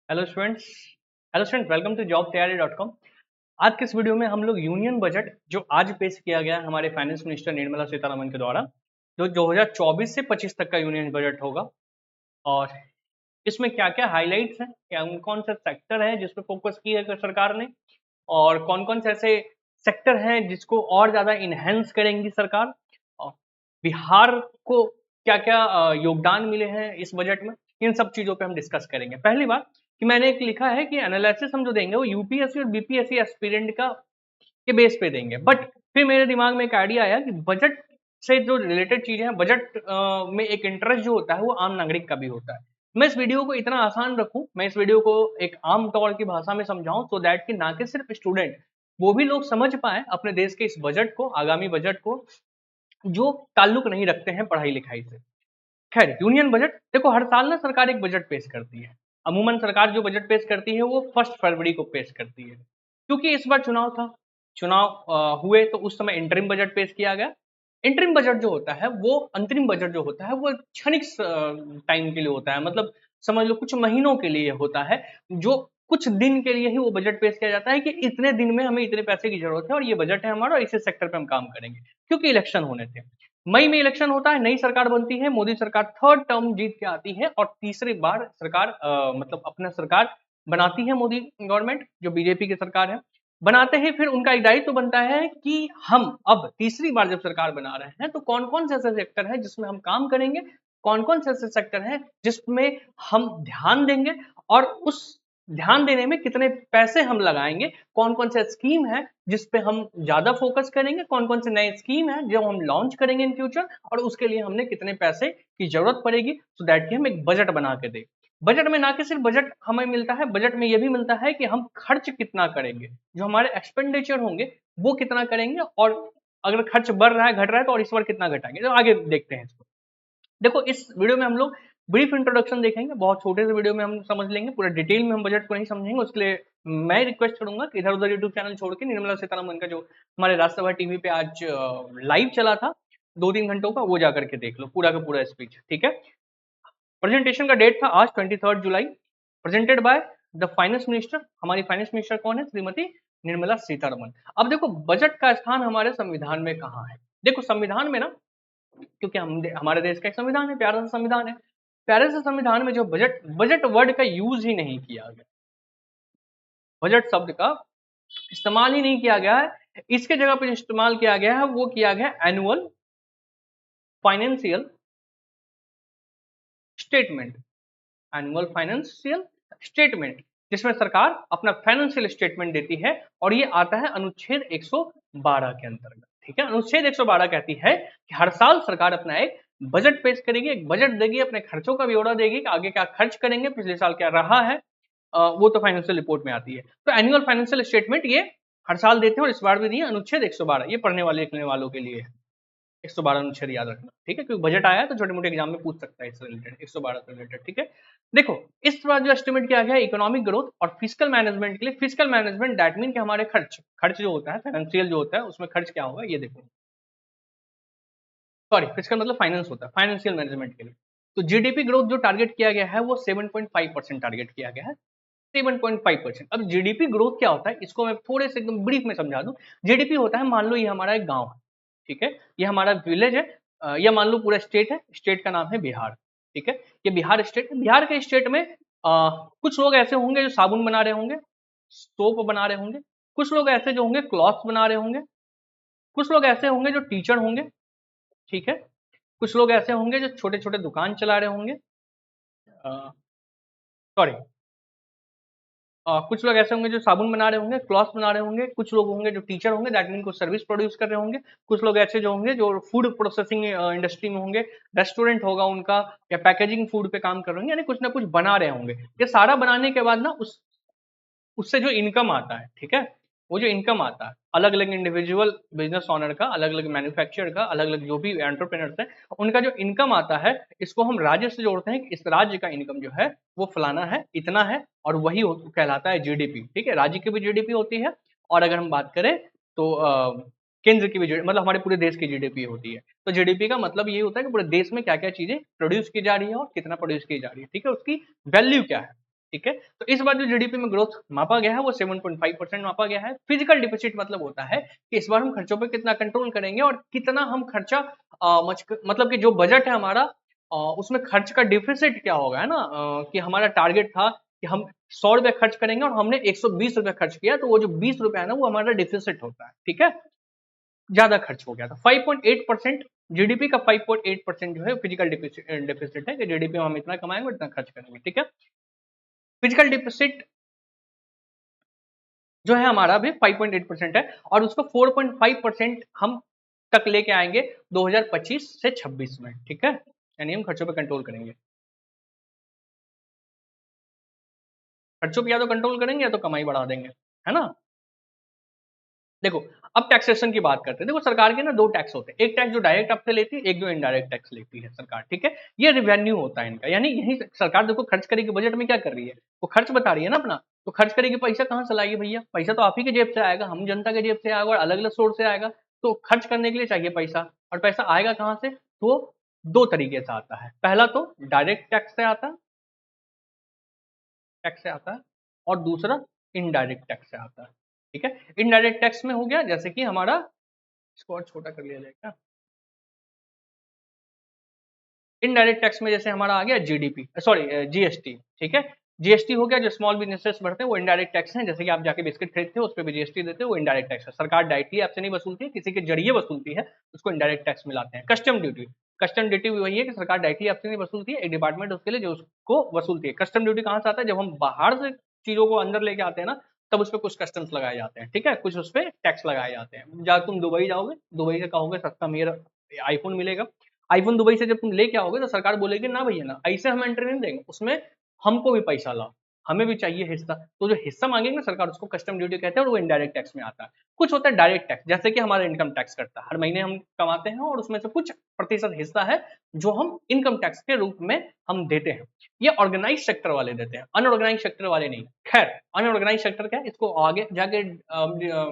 Hello students. Welcome to jobtayari.com। आज के इस वीडियो में हम लोग यूनियन बजट जो आज पेश किया गया है हमारे फाइनेंस मिनिस्टर निर्मला सीतारमण के द्वारा, जो 2024 से 25 तक का यूनियन बजट होगा, और इसमें क्या क्या हाइलाइट्स हैं, क्या कौन सा सेक्टर है जिस पर फोकस किया है सरकार ने, और कौन कौन से ऐसे सेक्टर हैं जिसको और ज्यादा इनहेंस करेंगी सरकार, और बिहार को क्या क्या योगदान मिले हैं इस बजट में, इन सब चीजों पे हम डिस्कस करेंगे। पहली बात कि मैंने एक लिखा है कि एनालिसिस हम जो देंगे वो यूपीएससी और बीपीएससी एस्पिरेंट का के बेस पे देंगे, बट फिर मेरे दिमाग में एक आइडिया आया कि बजट से जो रिलेटेड चीजें हैं, बजट में एक इंटरेस्ट जो होता है वो आम नागरिक का भी होता है। मैं इस वीडियो को इतना आसान रखूं, मैं इस वीडियो को एक आम तौर की भाषा में समझाऊं, सो दैट कि ना कि सिर्फ स्टूडेंट, वो भी लोग समझ पाए अपने देश के इस बजट को, आगामी बजट को, जो ताल्लुक नहीं रखते हैं पढ़ाई लिखाई से। खैर, यूनियन बजट देखो, हर साल ना सरकार एक बजट पेश करती है। अमूमन सरकार जो बजट पेश करती है वो 1 फरवरी को पेश करती है, क्योंकि इस बार चुनाव था। चुनाव हुए तो उस समय इंटरिम बजट पेश किया गया। इंटरिम बजट जो होता है, वो अंतरिम बजट जो होता है वो क्षणिक टाइम के लिए होता है, मतलब समझ लो कुछ महीनों के लिए होता है, जो कुछ दिन के लिए ही वो बजट पेश किया जाता है कि इतने दिन में हमें इतने पैसे की जरूरत है और ये बजट है हमारा और इसी सेक्टर पे हम काम करेंगे, क्योंकि इलेक्शन होने थे। मई में इलेक्शन होता है, नई सरकार बनती है, मोदी सरकार थर्ड टर्म जीत के आती है और तीसरी बार सरकार मतलब अपना सरकार बनाती है। मोदी गवर्नमेंट जो बीजेपी की सरकार है, बनाते हैं, फिर उनका एक दायित्व तो बनता है कि हम अब तीसरी बार जब सरकार बना रहे हैं तो कौन कौन से ऐसे सेक्टर है जिसमें हम काम करेंगे, कौन कौन से ऐसे सेक्टर है जिसमें हम ध्यान देंगे, और उस ध्यान देने में कितने पैसे हम लगाएंगे, कौन कौन से स्कीम है जिस पे हम ज्यादा फोकस करेंगे, कौन कौन से नए स्कीम है जो हम लॉन्च करेंगे इन फ्यूचर, और उसके लिए हमने कितने पैसे की जरूरत पड़ेगी, सो दैट कि हम एक बजट बना के दें। बजट में ना कि सिर्फ बजट हमें मिलता है, बजट में यह भी मिलता है कि हम खर्च कितना करेंगे, जो हमारे एक्सपेंडिचर होंगे वो कितना करेंगे, और अगर खर्च बढ़ रहा है घट रहा है तो और इस बार कितना घटाएंगे, तो आगे देखते हैं इसको। देखो, इस वीडियो में हम लोग ब्रीफ इंट्रोडक्शन देखेंगे, बहुत छोटे से वीडियो में हम समझ लेंगे, पूरा डिटेल में हम बजट को नहीं समझेंगे। उसके लिए मैं रिक्वेस्ट करूंगा कि इधर उधर यूट्यूब चैनल छोड़ के निर्मला सीतारमण का जो हमारे राज्यसभा टीवी पे आज लाइव चला था 2-3 घंटों का, वो जाकर के देख लो पूरा का पूरा स्पीच, ठीक है। प्रेजेंटेशन का डेट था आज 23 जुलाई, presented by the finance minister. हमारी फाइनेंस मिनिस्टर कौन है? श्रीमती निर्मला सीतारमण। अब देखो, बजट का स्थान हमारे संविधान में कहाँ है। देखो, संविधान में ना, क्योंकि हमारे देश का एक संविधान है, प्यारा सा संविधान है, प्यारे से संविधान में जो बजट बजट वर्ड का यूज ही नहीं किया गया, बजट शब्द का इस्तेमाल ही नहीं किया गया है। इसके जगह पर जो इस्तेमाल किया गया है वो किया गया annual financial statement. Annual financial statement, जिसमें सरकार अपना फाइनेंशियल स्टेटमेंट देती है, और ये आता है अनुच्छेद 112 के अंतर्गत, ठीक है। अनुच्छेद 112 कहती है कि हर साल सरकार अपना एक बजट पेश करेगी, एक बजट देगी, अपने खर्चों का ब्यौरा देगी कि आगे क्या खर्च करेंगे, पिछले साल क्या रहा है, वो तो फाइनेंशियल रिपोर्ट में आती है। तो एनुअल फाइनेंशियल स्टेटमेंट ये हर साल देते हैं, और इस बार भी दिए। अनुच्छेद 112 ये पढ़ने वाले लिखने वालों के लिए है। 112 अनुच्छेद याद रखना, ठीक है, क्योंकि बजट आया है तो छोटे मोटे एग्जाम में पूछ सकता है इससे रिलेटेड, 112 से रिलेटेड, ठीक है। देखो, इस बार जो एस्टिमेट किया गया है इकोनॉमिक ग्रोथ और फिजिकल मैनेजमेंट के लिए, फिजिकल मैनेजमेंट दैट मीन कि हमारे खर्च खर्च जो होता है, फाइनेंशियल जो होता है, उसमें खर्च क्या होगा ये देखो। सॉरी, फिजिकल मतलब फाइनेंस होता है, फाइनेंशियल मैनेजमेंट के लिए। तो जीडीपी ग्रोथ जो टारगेट किया गया है वो 7.5% टारगेट किया गया है, 7.5%। अब जीडीपी ग्रोथ क्या होता है इसको मैं थोड़े से एकदम ब्रीफ में समझा दूं। जीडीपी होता है, मान लो ये हमारा एक गांव है, ठीक है, ये हमारा विलेज है, या मान लो पूरा स्टेट है, स्टेट का नाम है बिहार, ठीक है। ये बिहार स्टेट, बिहार के स्टेट में कुछ लोग ऐसे होंगे जो साबुन बना रहे होंगे, सोप बना रहे होंगे, कुछ लोग ऐसे जो होंगे क्लॉथ बना रहे होंगे, कुछ लोग ऐसे होंगे जो टीचर होंगे, ठीक है, कुछ लोग ऐसे होंगे जो छोटे छोटे दुकान चला रहे होंगे, सॉरी, कुछ लोग ऐसे होंगे जो साबुन बना रहे होंगे, क्लॉथ बना रहे होंगे, कुछ लोग होंगे जो टीचर होंगे, दैट मीन कुछ सर्विस प्रोड्यूस कर रहे होंगे, कुछ लोग ऐसे जो होंगे जो फूड प्रोसेसिंग इंडस्ट्री में होंगे, रेस्टोरेंट होगा उनका, या पैकेजिंग फूड पे काम कर रहे होंगे, यानी कुछ ना कुछ बना रहे होंगे। ये सारा बनाने के बाद ना उससे जो इनकम आता है, ठीक है, वो जो इनकम आता है, अलग अलग इंडिविजुअल बिजनेस ऑनर का, अलग अलग मैन्युफैक्चरर का, अलग अलग जो भी एंटरप्रेन्योर्स हैं, उनका जो इनकम आता है, इसको हम राज्य से जोड़ते हैं कि इस राज्य का इनकम जो है वो फलाना है, इतना है, और वही कहलाता है जीडीपी, ठीक है। राज्य की भी जीडीपी होती है, और अगर हम बात करें तो केंद्र की भी मतलब हमारे पूरे देश की जीडीपी होती है। तो जीडीपी का मतलब ये होता है कि पूरे देश में क्या क्या चीजें प्रोड्यूस की जा रही है और कितना प्रोड्यूस की जा रही है, ठीक है, उसकी वैल्यू क्या है, ठीक है। तो इस बार जो जीडीपी में ग्रोथ मापा गया है वो 7.5% मापा गया है। फिजिकल डिफिसिट मतलब होता है कि इस बार हम खर्चों पे कितना कंट्रोल करेंगे और कितना हम खर्चा मतलब कि जो बजट है हमारा उसमें खर्च का डिफिसिट क्या होगा, है ना, कि हमारा टारगेट था कि हम 100 रुपए खर्च करेंगे और हमने 120 रुपए खर्च किया, तो वो जो 20 रुपए है ना वो हमारा डिफिसिट होता है, ठीक है, ज्यादा खर्च हो गया था। 5.8% जीडीपी का 5.8% जो है फिजिकल डिफिसिट है कि जीडीपी में हम इतना कमाएंगे और इतना खर्च करेंगे, ठीक है। फिजिकल डिफिसिट जो है हमारा अभी 5.8% है और उसको 4.5% हम तक लेके आएंगे 2025 से 26 में, ठीक है, यानी हम खर्चों पे कंट्रोल करेंगे। खर्चों पे या तो कंट्रोल करेंगे या तो कमाई बढ़ा देंगे, है ना। देखो, अब टैक्सेशन की बात करते हैं। देखो, सरकार के ना दो टैक्स होते हैं, एक टैक्स जो डायरेक्ट आपसे लेती है, एक जो इनडायरेक्ट टैक्स लेती है सरकार, ठीक है। ये रिवेन्यू होता है इनका, यानी यही सरकार देखो खर्च करेगी, बजट में क्या कर रही है, वो खर्च बता रही है ना अपना, तो खर्च करेगी, पैसा कहाँ से लाएगी भैया, पैसा तो आप ही के जेब से आएगा, हम जनता के जेब से आएगा और अलग अलग सोर्स से आएगा। तो खर्च करने के लिए चाहिए पैसा, और पैसा आएगा कहाँ से, तो दो तरीके से आता है। पहला तो डायरेक्ट टैक्स से आता है और दूसरा इनडायरेक्ट टैक्स से आता है, ठीक है। इनडायरेक्ट टैक्स में हो गया जैसे कि हमारा, इसको और छोटा कर लिया जाएगा, इनडायरेक्ट टैक्स में जैसे हमारा आ गया जीडीपी, सॉरी जीएसटी, ठीक है। जीएसटी हो गया, जो स्मॉल बिजनेसेस बढ़ते हैं वो इनडायरेक्ट टैक्स है, जैसे कि आप जाके बिस्किट खरीदते हो उस पर भी जीएसटी देते हो, वो इनडायरेक्ट टैक्स है। सरकार डायरेक्टली आपसे नहीं वसूलती है, किसी के जरिए वसूलती है, उसको इनडायरेक्ट टैक्स में लाते हैं। कस्टम ड्यूटी वही है कि सरकार डायरेक्टली आपसे नहीं वसूलती है, एक डिपार्टमेंट उसके लिए जो उसको वसूलती है। कस्टम ड्यूटी कहाँ से आता है, जब हम बाहर से चीजों को अंदर लेके आते हैं ना, तब उस पर कुछ कस्टम्स लगाए जाते हैं, ठीक है, कुछ उस पर टैक्स लगाए जाते हैं। जब तुम दुबई जाओगे, दुबई से कहोगे सस्ता मेरा आईफोन मिलेगा, आईफोन दुबई से जब तुम लेके आओगे तो सरकार बोलेगी ना भैया ना, ऐसे हम एंट्री नहीं देंगे, उसमें हमको भी पैसा लाओ, हमें भी चाहिए हिस्सा। तो जो हिस्सा मांगेंगे ना सरकार, उसको कस्टम ड्यूटी कहते हैं और वो इनडायरेक्ट टैक्स में आता है। कुछ होता है डायरेक्ट टैक्स, जैसे कि हमारा इनकम टैक्स करता है, हर महीने हम कमाते हैं और उसमें से कुछ प्रतिशत हिस्सा है जो हम इनकम टैक्स के रूप में हम देते हैं। ये ऑर्गेनाइज सेक्टर वाले देते हैं, अनऑर्गेनाइज सेक्टर वाले नहीं। खैर, अनऑर्गेनाइज सेक्टर क्या है, इसको आगे जाके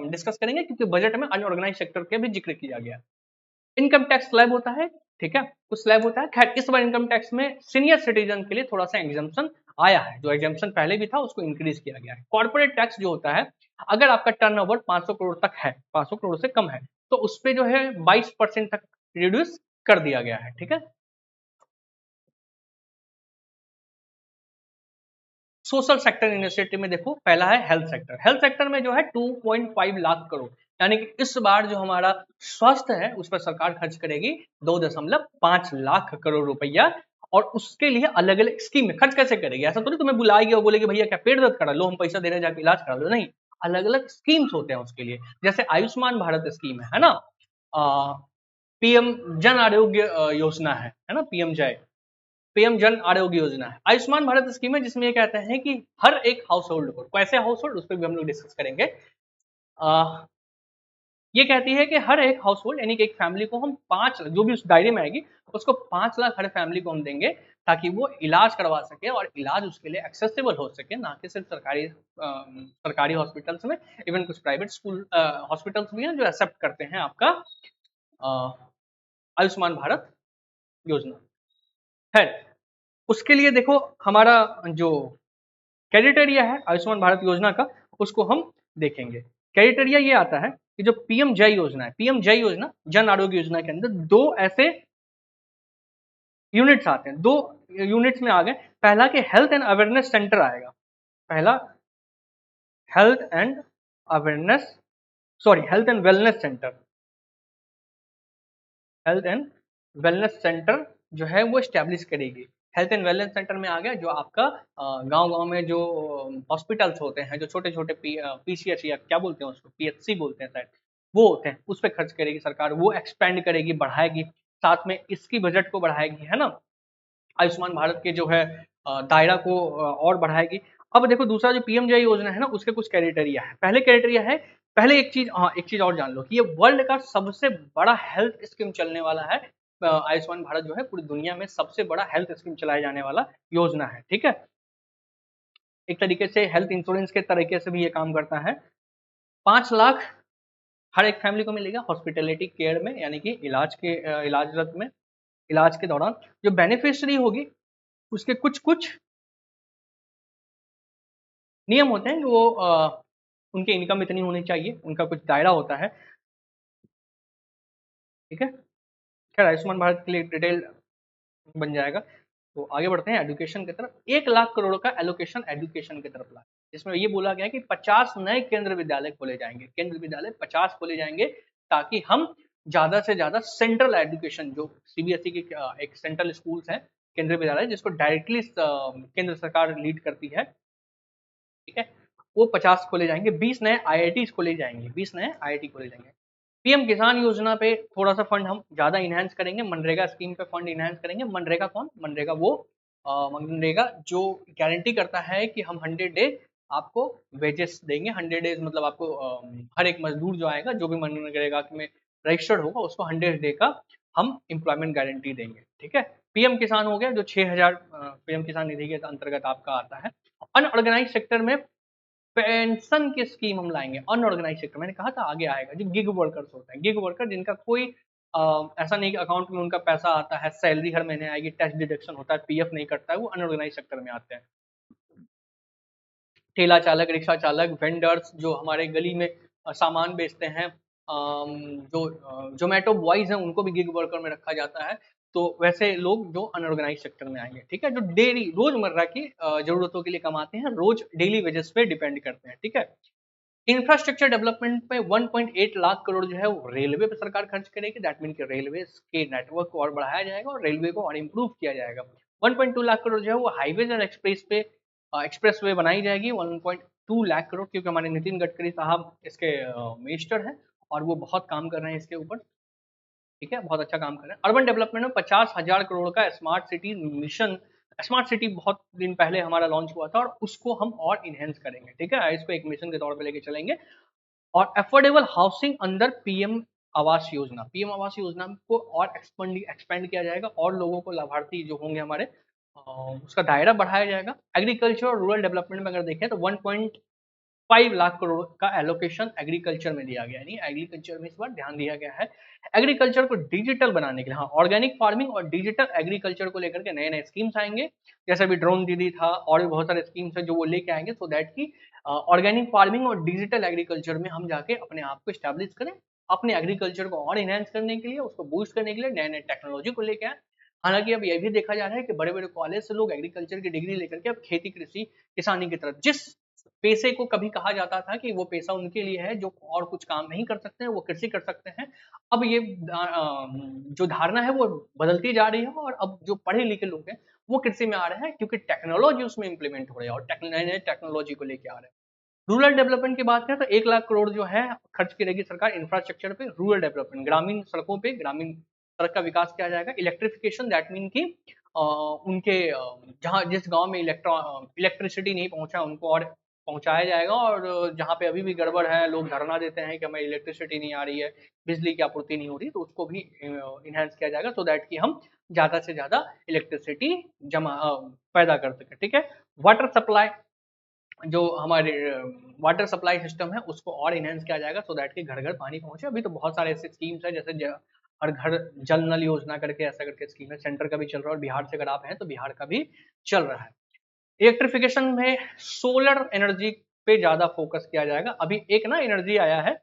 डिस्कस करेंगे, क्योंकि बजट में अनऑर्गेनाइज सेक्टर का भी जिक्र किया गया है। इनकम टैक्स स्लैब होता है, ठीक है, कुछ स्लैब होता है। खैर, इस बार इनकम टैक्स में सीनियर सिटीजन के लिए थोड़ा सा एग्जाम्पशन आया है, जो एग्जाम्पशन पहले भी था उसको इंक्रीज किया गया है। कॉर्पोरेट टैक्स जो होता है, अगर आपका टर्नओवर 500 करोड़ तक है, 500 करोड़ से कम है, तो उस पे जो है 22% तक रिड्यूस कर दिया गया है, ठीक है। सोशल सेक्टर इनिशिएटिव में देखो, पहला है हेल्थ सेक्टर। हेल्थ सेक्टर में जो है 2.5 लाख करोड़, यानी कि इस बार जो हमारा स्वास्थ्य है उस पर सरकार खर्च करेगी 2.5 लाख करोड़ रुपया। और उसके लिए अलग अलग स्कीम में खर्च कैसे करेगी, ऐसा थोड़ी तुम्हें बुलाएगी और बोलेगी भैया क्या पेट दर्द करा लो, हम पैसा दे रहे हैं जाके इलाज करा लो, नहीं। अलग अलग स्कीम्स होते हैं उसके लिए, जैसे आयुष्मान भारत स्कीम है ना, पीएम जन आरोग्य योजना है ना, पीएम जन आरोग्य योजना है, आयुष्मान भारत स्कीम है, जिसमें ये कहते हैं कि हर एक हाउस होल्ड को, कैसे हाउस होल्ड उस पर भी हम लोग डिस्कस करेंगे। ये कहती है कि हर एक हाउस होल्ड यानी कि एक फैमिली को हम 5, जो भी उस दायरे में आएगी उसको 5 लाख हर फैमिली को हम देंगे, ताकि वो इलाज करवा सके और इलाज उसके लिए एक्सेसिबल हो सके, ना कि सिर्फ सरकारी हॉस्पिटल्स में, इवन कुछ प्राइवेट स्कूल हॉस्पिटल्स भी हैं जो एक्सेप्ट करते हैं आपका आयुष्मान भारत योजना। है, उसके लिए देखो हमारा जो क्राइटेरिया है आयुष्मान भारत योजना का, उसको हम देखेंगे। क्राइटेरिया ये आता है कि जो पीएम जय योजना है, पीएम जय योजना जन आरोग्य योजना के अंदर दो ऐसे यूनिट्स आते हैं, दो यूनिट्स में आ गए। पहला कि हेल्थ एंड अवेयरनेस सेंटर आएगा, पहला health and awareness, sorry health and wellness centre, health and wellness centre जो है वो स्टैब्लिश करेगी। हेल्थ एंड वेलनेस सेंटर में आ गया जो आपका गांव गांव में जो हॉस्पिटल्स होते हैं, जो छोटे छोटे पीसीएच या क्या बोलते हैं उसको, पीएचसी बोलते हैं शायद, वो होते हैं, उस पर खर्च करेगी सरकार, वो एक्सपेंड करेगी, बढ़ाएगी, साथ में इसकी बजट को बढ़ाएगी, है ना। आयुष्मान भारत के जो है दायरा को और बढ़ाएगी। अब देखो दूसरा जो पीएमजे योजना है ना, उसके कुछ क्राइटेरिया है। पहले क्राइटेरिया है, पहले एक चीज, हाँ एक चीज और जान लो कि ये वर्ल्ड का सबसे बड़ा हेल्थ स्कीम चलने वाला है। आयुष्मान भारत जो है पूरी दुनिया में सबसे बड़ा हेल्थ स्कीम चलाए जाने वाला योजना है, ठीक है। एक तरीके से हेल्थ इंश्योरेंस के तरीके से भी ये काम करता है। 5 लाख हर एक फैमिली को मिलेगा हॉस्पिटलिटी केयर में, यानी कि इलाजरत में, इलाज के दौरान जो बेनिफिशियरी होगी उसके कुछ कुछ नियम होते हैं कि वो उनकी इनकम इतनी होनी चाहिए, उनका कुछ दायरा होता है, ठीक है। खैर आयुष्मान भारत के लिए डिटेल बन जाएगा। तो आगे बढ़ते हैं एजुकेशन की तरफ। 1 लाख करोड़ का एलोकेशन एजुकेशन की तरफ लाए, जिसमें ये बोला गया कि 50 नए केंद्र विद्यालय खोले जाएंगे, केंद्र विद्यालय 50 खोले जाएंगे, ताकि हम ज्यादा से ज्यादा सेंट्रल एजुकेशन, जो सीबीएसई के एक सेंट्रल स्कूल्स हैं, केंद्रीय विद्यालय जिसको डायरेक्टली केंद्र सरकार लीड करती है, ठीक है, वो 50 खोले जाएंगे। 20 नए आईआईटी खोले जाएंगे, 20 नए आईआईटी खोले जाएंगे। पीएम किसान योजना पे थोड़ा सा फंड हम ज्यादा इनहेंस करेंगे, मनरेगा स्कीम पे फंड इनहेंस करेंगे। मनरेगा कौन? मनरेगा वो मनरेगा जो गारंटी करता है कि हम 100 डे आपको वेजेस देंगे। 100 डेज मतलब आपको हर एक मजदूर जो आएगा, जो भी मनरेगा में रजिस्टर्ड होगा, उसको 100 डे का हम एम्प्लॉयमेंट गारंटी देंगे, ठीक है। पीएम किसान हो गया, जो 6,000 पीएम किसान निधि के अंतर्गत आपका आता है। अनऑर्गेनाइज सेक्टर में पेंशन की स्कीम हम लाएंगे। अनऑर्गेनाइज सेक्टर, मैंने कहा था आगे आएगा, जो गिग वर्कर्स होते हैं, गिग वर्कर जिनका कोई ऐसा नहीं कि अकाउंट में उनका पैसा आता है, सैलरी हर महीने आएगी, टैक्स डिडक्शन होता है, पीएफ नहीं कटता है, वो अनऑर्गेनाइज सेक्टर में आते हैं। ठेला चालक, रिक्शा चालक, वेंडर्स जो हमारे गली में सामान बेचते हैं, जो जोमेटो बॉयज हैं, उनको भी गिग वर्कर में रखा जाता है। तो वैसे लोग जो अनऑर्गेनाइज सेक्टर में आएंगे, ठीक है, जो डेली रोजमर्रा की जरूरतों के लिए कमाते हैं, रोज डेली वेजेस पे डिपेंड करते हैं, ठीक है। इंफ्रास्ट्रक्चर डेवलपमेंट पे 1.8 लाख करोड़ जो है वो रेलवे पे सरकार खर्च करेगी। दैट मीन कि रेलवे के नेटवर्क को और बढ़ाया जाएगा और रेलवे को और इम्प्रूव किया जाएगा। 1.2 लाख करोड़ जो है वो हाईवेज और एक्सप्रेस पे एक्सप्रेस वे बनाई जाएगी। 1.2 लाख करोड़, क्योंकि हमारे नितिन गडकरी साहब इसके मिनिस्टर हैं और वो बहुत काम कर रहे हैं इसके ऊपर, ठीक है, बहुत अच्छा काम कर रहे हैं। अर्बन डेवलपमेंट में 50,000 करोड़ का smart city mission. Smart city बहुत दिन पहले हमारा लॉन्च हुआ था और उसको हम और इनहेंस करेंगे, ठीक है, इसको एक मिशन के तौर पे लेके चलेंगे। और affordable housing under PM Awas Yojana, PM Awas Yojana को और एक्सपेंड किया जाएगा और लोगों को, लाभार्थी जो होंगे हमारे, उसका दायरा बढ़ाया जाएगा। एग्रीकल्चर और रूरल डेवलपमेंट में अगर देखें तो 1.5 लाख करोड़ का एलोकेशन एग्रीकल्चर में दिया गया, यानी एग्रीकल्चर में इस बार ध्यान दिया गया है। एग्रीकल्चर को डिजिटल बनाने के लिए, हाँ, ऑर्गेनिक फार्मिंग और डिजिटल एग्रीकल्चर को लेकर के नए नए स्कीम्स आएंगे, जैसे अभी ड्रोन दीदी था और भी बहुत सारे स्कीम्स है जो वो लेके आएंगे, सो दैट की ऑर्गेनिक फार्मिंग और डिजिटल एग्रीकल्चर में हम जाके अपने आप को स्टैब्लिश करें, अपने एग्रीकल्चर को और इनहेंस करने के लिए, उसको बूस्ट करने के लिए नए नए टेक्नोलॉजी को लेके आए। हालांकि अब यह भी देखा जा रहा है कि बड़े बड़े कॉलेज से लोग एग्रीकल्चर की डिग्री लेकर के अब खेती, कृषि, किसानी की तरफ, जिस पेशे को कभी कहा जाता था कि वो पेशा उनके लिए है जो और कुछ काम नहीं कर सकते हैं, वो कृषि कर सकते हैं, अब ये जो धारणा है वो बदलती जा रही है और अब जो पढ़े लिखे लोग हैं वो कृषि में आ रहे हैं, क्योंकि टेक्नोलॉजी उसमें इंप्लीमेंट हो रही है और नए नए टेक्नोलॉजी को लेके आ रहे हैं। रूरल डेवलपमेंट की बात करें तो 1 लाख करोड़ जो है खर्च करेगी सरकार इंफ्रास्ट्रक्चर पे, रूरल डेवलपमेंट, ग्रामीण सड़कों पे, ग्रामीण सड़क का विकास किया जाएगा। इलेक्ट्रिफिकेशन, दैट मीन की उनके जहाँ जिस गांव में इलेक्ट्रिसिटी नहीं पहुंचा उनको और पहुंचाया जाएगा, और जहाँ पे अभी भी गड़बड़ है, लोग धरना देते हैं कि हमें इलेक्ट्रिसिटी नहीं आ रही है, बिजली की आपूर्ति नहीं हो रही, तो उसको भी इनहेंस किया जाएगा, सो दैट कि हम ज्यादा से ज्यादा इलेक्ट्रिसिटी पैदा कर सके, ठीक है। वाटर सप्लाई, जो हमारे वाटर सप्लाई सिस्टम है उसको और इनहेंस किया जाएगा, सो दैट कि घर घर पानी पहुंचे। अभी तो बहुत सारे ऐसे स्कीम्स है, जैसे हर घर जल नल योजना करके, ऐसा करके स्कीम है, सेंटर का भी चल रहा है और बिहार से अगर आप हैं तो बिहार का भी चल रहा है। इलेक्ट्रिफिकेशन में सोलर एनर्जी पे ज्यादा फोकस किया जाएगा। अभी एक ना एनर्जी आया है,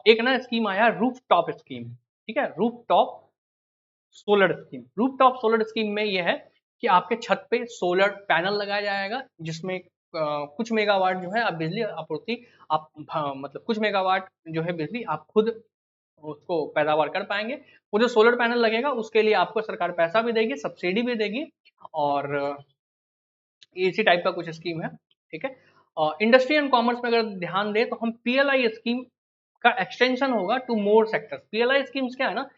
एक ना स्कीम आया है, रूफ टॉप स्कीम, ठीक है, roof top solar scheme. Roof top solar scheme में यह है कि आपके छत पे सोलर पैनल लगाया जाएगा, जिसमें कुछ मेगावाट जो है आप बिजली आपूर्ति, आप मतलब कुछ मेगावाट जो है बिजली आप खुद उसको पैदावार कर पाएंगे। वो जो सोलर पैनल लगेगा उसके लिए आपको सरकार पैसा भी देगी, सब्सिडी भी देगी, और इसी टाइप का कुछ स्कीम है, ठीक है। इंडस्ट्री एंड कॉमर्स में अगर ध्यान दें तो हम पीएलआई स्कीम का एक्सटेंशन होगा to more sectors. PLI schemes क्या है ना,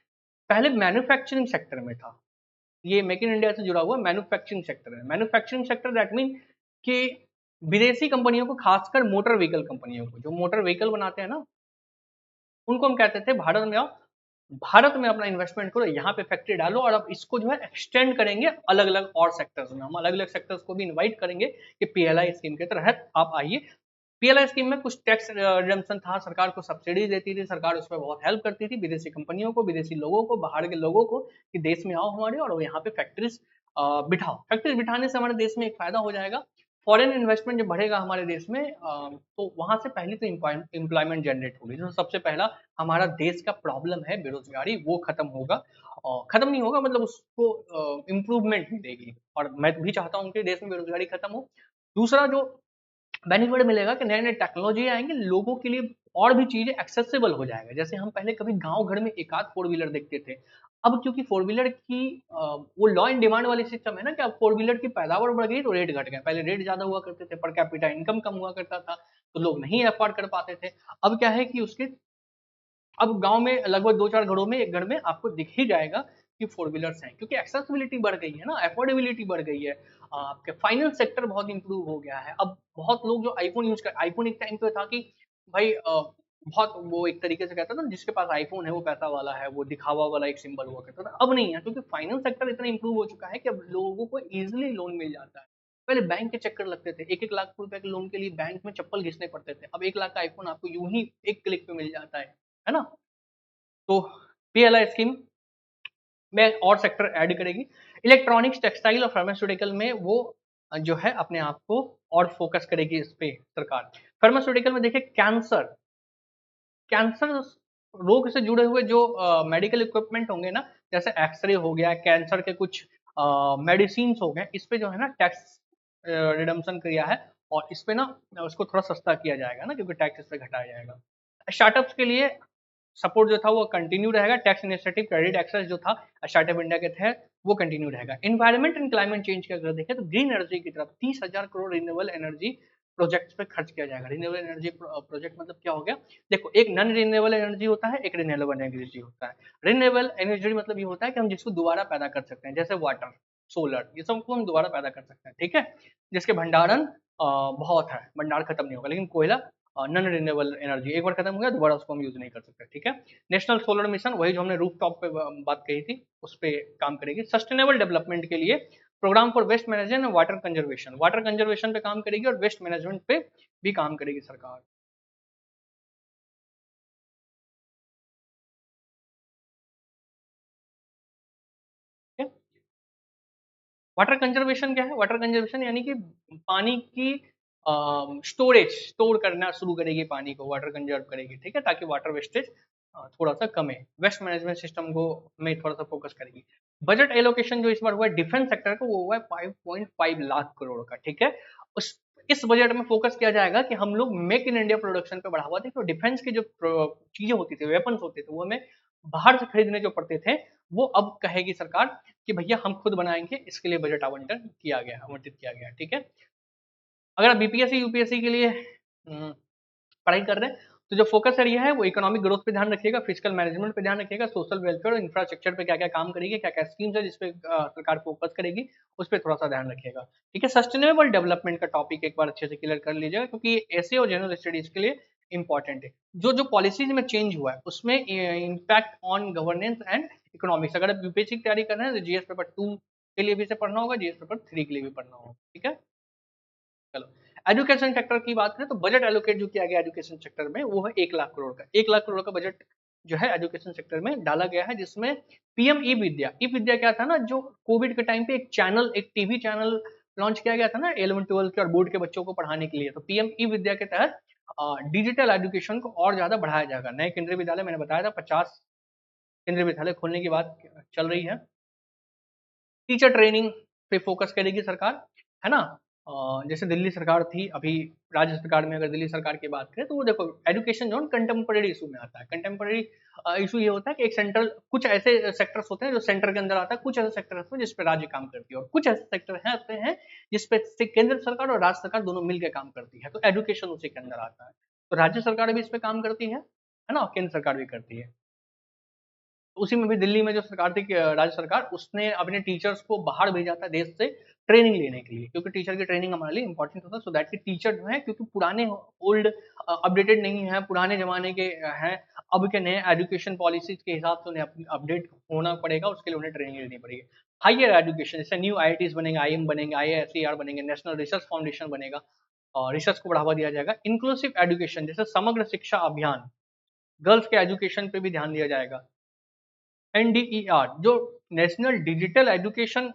पहले मैन्युफैक्चरिंग सेक्टर में था, ये मेक इन इंडिया से जुड़ा हुआ मैन्युफैक्चरिंग सेक्टर है। मैन्युफैक्चरिंग सेक्टर दैट मीन कि विदेशी कंपनियों को, खासकर मोटर व्हीकल कंपनियों को, जो मोटर व्हीकल बनाते हैं ना, उनको हम कहते थे भारत में आओ, भारत में अपना इन्वेस्टमेंट करो, यहाँ पे फैक्ट्री डालो, और अब इसको जो है एक्सटेंड करेंगे अलग अलग और सेक्टर्स में। हम अलग अलग सेक्टर्स को भी इनवाइट करेंगे कि पीएलआई स्कीम के तहत आप आइए। पीएलआई स्कीम में कुछ टैक्स रिडम्पशन था, सरकार को सब्सिडी देती थी, सरकार उस पर बहुत हेल्प करती थी विदेशी कंपनियों को, विदेशी लोगों को, बाहर के लोगों को, कि देश में आओ हमारे और यहाँ पे फैक्ट्रीज बिठाओ। फैक्ट्रीज बिठाने से हमारे देश में एक फायदा हो जाएगा, फॉरेन इन्वेस्टमेंट जब बढ़ेगा हमारे देश में तो वहां से पहले तो एम्प्लॉयमेंट जनरेट होगी। तो सबसे पहला हमारा देश का प्रॉब्लम है बेरोजगारी, वो खत्म होगा। खत्म नहीं होगा मतलब उसको इम्प्रूवमेंट मिलेगी, और मैं भी चाहता हूँ कि देश में बेरोजगारी खत्म हो। दूसरा जो बेनिफिट मिलेगा कि नए नए टेक्नोलॉजी आएंगे, लोगों के लिए और भी चीजें एक्सेसिबल हो जाएगा। जैसे हम पहले कभी गांव घर में एक आध फोर व्हीलर देखते थे, अब क्योंकि फोर व्हीलर की वो लॉ एंड डिमांड वाली सिस्टम है ना, कि अब फोर व्हीलर की पैदावार बढ़ गई तो रेट घट गए। पहले रेट ज्यादा हुआ करते थे, पर कैपिटा इनकम कम हुआ करता था, तो लोग नहीं अफोर्ड कर पाते थे। अब क्या है कि उसके अब गांव में लगभग दो चार घरों में एक घर में आपको दिख ही जाएगा कि फोर व्हीलर्स हैं, क्योंकि एक्सेसिबिलिटी बढ़ गई है ना, अफोर्डेबिलिटी बढ़ गई है। आपके फाइनेंस सेक्टर बहुत इंप्रूव हो गया है। अब बहुत लोग जो आईफोन यूज कर, आईफोन एक टाइम पे था कि भाई बहुत वो एक तरीके से कहता था ना, जिसके पास आईफोन है वो पैसा वाला है, वो दिखावा वाला एक सिंबल हुआ करता था। अब नहीं है, क्योंकि फाइनेंस सेक्टर इतना इंप्रूव हो चुका है कि अब लोगों को इजिली लोन मिल जाता है। पहले बैंक के चक्कर लगते थे, एक एक लाख रुपए के लोन के लिए बैंक में चप्पल घिसने पड़ते थे, अब 1 लाख का आईफोन आपको यूं ही एक क्लिक पे मिल जाता है ना। तो पीएलआई स्कीम में और सेक्टर ऐड करेगी। इलेक्ट्रॉनिक्स, टेक्सटाइल और फार्मास्यूटिकल में वो जो है अपने आप को और फोकस करेगी इस पे सरकार। फार्मास्यूटिकल में देखिए कैंसर, कैंसर रोग से जुड़े हुए जो मेडिकल इक्विपमेंट होंगे ना, जैसे एक्सरे हो गया, कैंसर के कुछ मेडिसिन हो गए, इस पे जो है ना टैक्स रिडम्पशन किया है, और इस पे ना उसको थोड़ा सस्ता किया जाएगा ना, क्योंकि टैक्स इस पे घटाया जाएगा। स्टार्टअप्स के लिए सपोर्ट जो था वो कंटिन्यू रहेगा। टैक्स इनिशिएटिव, क्रेडिट एक्सेस जो था स्टार्टअप इंडिया के तहत वो कंटिन्यू रहेगा। इन्वायरमेंट एंड क्लाइमेट चेंज की अगर देखें तो ग्रीन एनर्जी की तरफ 30,000 करोड़ रिन्यूएबल एनर्जी प्रोजेक्ट्स पे खर्च किया जाएगा। रिन्यूएबल एनर्जी प्रोजेक्ट मतलब क्या हो गया, देखो एक नॉन रिन्यूएबल एनर्जी होता है, एक रिन्यूएबल एनर्जी होता है। रिन्यूएबल एनर्जी मतलब ये होता है कि हम जिसको दोबारा पैदा कर सकते हैं, जैसे वाटर, सोलर, ये सबको हम दोबारा पैदा कर सकते हैं, ठीक है, जिसके भंडारण बहुत है, भंडार खत्म नहीं होगा। लेकिन कोयला नॉन रिन्यूएबल एनर्जी एक बार खत्म हो गया, दोबारा उसको हम यूज नहीं कर सकते, ठीक है। नेशनल सोलर मिशन, वही जो हमने रूफ टॉप पे बात कही थी, उस पर काम करेगी। सस्टेनेबल डेवलपमेंट के लिए programme for waste management and water conservation पे काम करेगी, और वेस्ट मैनेजमेंट पे भी काम करेगी सरकार। वाटर कंजर्वेशन क्या है, वाटर कंजर्वेशन यानी कि पानी की स्टोरेज, स्टोर करना शुरू करेगी पानी को, वाटर कंजर्व करेगी, ठीक है, ताकि वाटर वेस्टेज थोड़ा सा कम है। वेस्ट मैनेजमेंट सिस्टम को में थोड़ा सा फोकस करेगी। बजट एलोकेशन जो इस बार हुआ है डिफेंस सेक्टर को, वो हुआ है 5.5 लाख करोड़ का, ठीक है। उस इस बजट में फोकस किया जाएगा कि हम लोग मेक इन इंडिया प्रोडक्शन पे बढ़ावा दें। तो डिफेंस की जो चीजें होती थी, वेपन्स होते थे, वो हमें बाहर से खरीदने जो पड़ते थे, वो अब कहेगी सरकार कि भैया हम खुद बनाएंगे, इसके लिए बजट आवंटित किया गया, ठीक है। अगर आप बीपीएससी यूपीएससी के लिए पढ़ाई कर रहे हैं, तो जो फोकस एरिया है वो इकोनॉमिक ग्रोथ पे ध्यान रखिएगा, फिजिकल मैनेजमेंट पे ध्यान रखिएगा, सोशल वेलफेयर और इंफ्रास्ट्रक्चर पे क्या क्या काम करेगी, क्या क्या स्कीम्स है जिसपे सरकार फोकस करेगी, उस पर थोड़ा सा ध्यान रखिएगा, ठीक है। सस्टेनेबल डेवलपमेंट का टॉपिक एक बार अच्छे से क्लियर कर लीजिएगा, क्योंकि ऐसे और जनरल स्टडीज के लिए इंपॉर्टेंट है। जो जो पॉलिसीज में चेंज हुआ है उसमें impact on governance and economics, अगर आप यूपीएससी की तैयारी कर रहे हैं तो जीएस पेपर 2 के लिए भी इसे पढ़ना होगा, जीएस पेपर 3 के लिए भी पढ़ना होगा, ठीक है। चलो, एजुकेशन सेक्टर की बात करें तो बजट एलोकेट जो किया गया एजुकेशन सेक्टर में वो है 1 लाख करोड़ का। 1 लाख करोड़ का बजट जो है एजुकेशन सेक्टर में डाला गया है, जिसमें पीएम ई विद्या, ई विद्या क्या था ना, जो कोविड के टाइम पे एक चैनल, एक टीवी चैनल लॉन्च किया गया था ना 11 12 के और बोर्ड के बच्चों को पढ़ाने के लिए। तो पीएम ई विद्या के तहत डिजिटल एजुकेशन को और ज्यादा बढ़ाया जाएगा। नए केंद्रीय विद्यालय, मैंने बताया था 50 केंद्रीय विद्यालय खोलने की बात चल रही है। टीचर ट्रेनिंग पे फोकस करेगी सरकार, है ना। जैसे दिल्ली सरकार थी, अभी राज्य सरकार में अगर दिल्ली सरकार की बात करें तो वो देखो एजुकेशन जो कंटेम्प्रेरी इशू में आता है। कंटेम्प्रेरी इशू ये होता है कि एक सेंट्रल, कुछ ऐसे सेक्टर्स होते हैं जो सेंटर के अंदर आता है, कुछ ऐसे सेक्टर होते हैं जिसपे राज्य काम करती है, और कुछ ऐसे सेक्टर होते हैं जिसपे केंद्र सरकार और राज्य सरकार दोनों मिलकर काम करती है, तो एजुकेशन उसी के अंदर आता है। तो राज्य सरकार भी इस पे काम करती है ना, केंद्र सरकार भी करती है। उसी में भी दिल्ली में जो सरकार थी, राज्य सरकार, उसने अपने टीचर्स को बाहर भेजा था देश से ट्रेनिंग लेने के लिए, क्योंकि टीचर की ट्रेनिंग हमारे लिए इंपॉर्टेंट होता है, सो दैट कि टीचर जो है, क्योंकि पुराने ओल्ड अपडेटेड नहीं है, पुराने जमाने के हैं, अब के नए एजुकेशन पॉलिसीज के हिसाब से उन्हें अपडेट होना पड़ेगा, उसके लिए उन्हें ट्रेनिंग लेनी पड़ेगी। हायर एजुकेशन, जैसे न्यू आईआईटीज बनेंगे, आईएम बनेंगे, आईआईएसईआर बनेंगे, नेशनल रिसर्च फाउंडेशन बनेगा, और रिसर्च को बढ़ावा दिया जाएगा। इंक्लूसिव एजुकेशन, जैसे समग्र शिक्षा अभियान, गर्ल्स के एजुकेशन पे भी ध्यान दिया जाएगा। एनडीईआर जो नेशनल डिजिटल एजुकेशन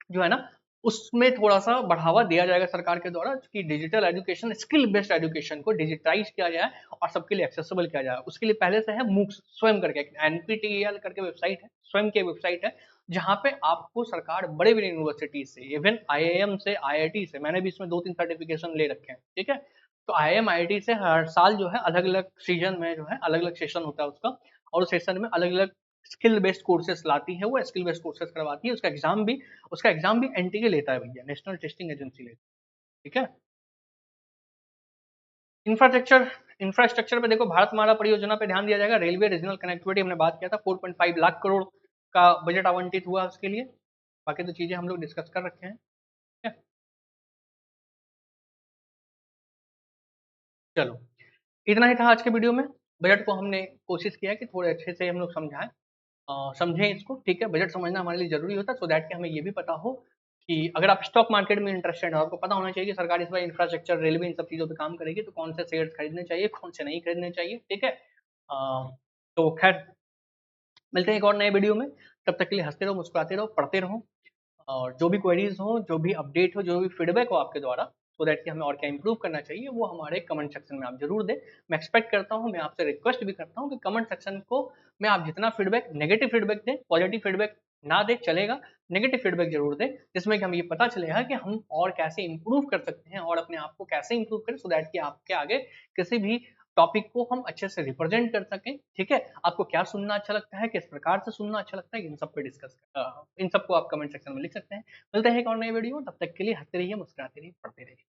जो है ना, उसमें थोड़ा सा बढ़ावा दिया जाएगा सरकार के द्वारा कि digital education, skill based education को डिजिटाइज किया जाए और सबके लिए एक्सेसिबल किया जाए। उसके लिए पहले से है मूक्स स्वयं करके, एनपीटीईएल करके वेबसाइट है, स्वयं की वेबसाइट है, जहाँ पे आपको सरकार बड़े बड़े यूनिवर्सिटी से, इवन आईआईएम से, आईआईटी से, मैंने भी इसमें 2-3 सर्टिफिकेशन ले रखे हैं, ठीक है। तो आईआईएम आईआईटी से हर साल जो है अलग अलग सीजन में जो है अलग अलग सेशन होता है उसका, और उस सेशन में अलग अलग स्किल बेस्ड कोर्सेस लाती है, वो स्किल बेस्ड कोर्सेस करवाती है। उसका एग्जाम भी एनटीए लेता है भैया, नेशनल टेस्टिंग एजेंसी लेती है, ठीक है। इंफ्रास्ट्रक्चर इंफ्रास्ट्रक्चर पे देखो, भारत माला परियोजना पे ध्यान दिया जाएगा। रेलवे रीजनल कनेक्टिविटी हमने बात किया था, 4.5 लाख करोड़ का बजट आवंटित हुआ उसके लिए। बाकी तो चीजें हम लोग डिस्कस कर रखे हैं, ठीक है। चलो, इतना ही था आज के वीडियो में। बजट को हमने कोशिश किया कि थोड़े अच्छे से हम लोग समझाएं, समझें इसको, ठीक है। बजट समझना हमारे लिए जरूरी होता है, सो दैट कि हमें ये भी पता हो कि अगर आप स्टॉक मार्केट में इंटरेस्टेड हो, आपको पता होना चाहिए कि सरकार इस बार इंफ्रास्ट्रक्चर, रेलवे, इन सब चीज़ों पे काम करेगी, तो कौन से शेयर्स खरीदने चाहिए, कौन से नहीं खरीदने चाहिए, ठीक है। तो खैर, मिलते हैं एक और नए वीडियो में। तब तक के लिए हंसते रहो, मुस्कुराते रहो, पढ़ते रहो, और जो भी क्वेरीज हो, जो भी अपडेट हो, जो भी फीडबैक हो आपके द्वारा, सो दैट कि हमें और क्या इंप्रूव करना चाहिए, वो हमारे कमेंट सेक्शन में आप जरूर दें। मैं एक्सपेक्ट करता हूँ, मैं आपसे रिक्वेस्ट भी करता हूँ कि कमेंट सेक्शन को में आप जितना फीडबैक, नेगेटिव फीडबैक दें, पॉजिटिव फीडबैक ना दे चलेगा, नेगेटिव फीडबैक जरूर दें, जिसमें कि हमें ये पता चलेगा कि हम और कैसे इंप्रूव कर सकते हैं और अपने आप को कैसे इंप्रूव करें, सो दैट कि आपके आगे किसी भी टॉपिक को हम अच्छे से रिप्रेजेंट कर सकें, ठीक है। आपको क्या सुनना अच्छा लगता है, किस प्रकार से सुनना अच्छा लगता है, इन सब पे इन सबको आप कमेंट सेक्शन में लिख सकते हैं। मिलते हैं एक और नए वीडियो, तब तक के लिए हंसते रहिए, मुस्कुराते रहिए, पढ़ते रहिए।